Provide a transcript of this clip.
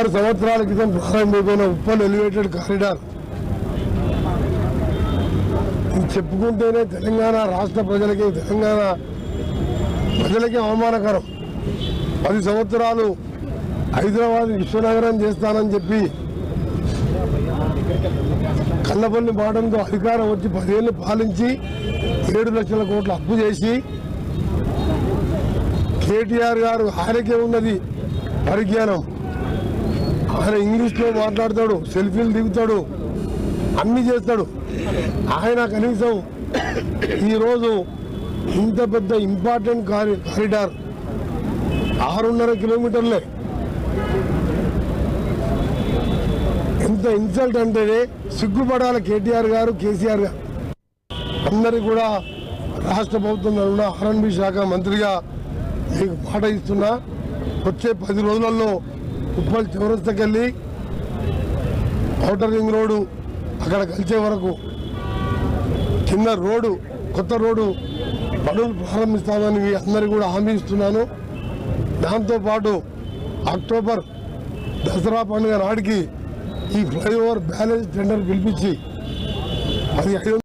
6 సంవత్సరాల క్రితం ప్రారంభమైన ఉప్పల్ ఎలివేటెడ్ కారిడార్ చెప్పుకుంటేనే తెలంగాణ రాష్ట్ర ప్రజలకి తెలంగాణ ప్రజలకి అవమానకరం. 10 సంవత్సరాలు హైదరాబాద్ విశ్వనగరం చేస్తానని చెప్పి కల్లపల్లి మాటంతో అధికారం వచ్చి 10 ఏళ్ళు పాలించి 7 లక్షల కోట్ల అప్పు చేసి కేటీఆర్ గారు ఆయనకే ఉన్నది పరిజ్ఞానం. ఆయన ఇంగ్లీష్లో మాట్లాడతాడు, సెల్ఫీలు దిగుతాడు, అన్నీ చేస్తాడు. ఆయన కనీసం ఈరోజు ఇంత పెద్ద ఇంపార్టెంట్ కారిడార్ 6.5 కిలోమీటర్లే, ఎంత ఇన్సల్ట్ అంటే సిగ్గుపడాలి కేటీఆర్ గారు, కేసీఆర్ గారు. అందరికీ కూడా రాష్ట్ర ప్రభుత్వం తరఫున R&B శాఖ మంత్రిగా మీకు మాట ఇస్తున్నా, వచ్చే 10 రోజులలో ఉప్పల్ చౌరస్తాకి వెళ్ళి ఔటర్ రింగ్ రోడ్డు అక్కడ కలిసే వరకు కింద రోడ్డు, కొత్త రోడ్డు పనులు ప్రారంభిస్తామని అందరికీ కూడా హామీ ఇస్తున్నాను. దాంతోపాటు అక్టోబర్ దసరా పండుగ నాటికి ఈ ఫ్లైఓవర్ బ్యాలెన్స్ టెండర్ పిలిపించి అది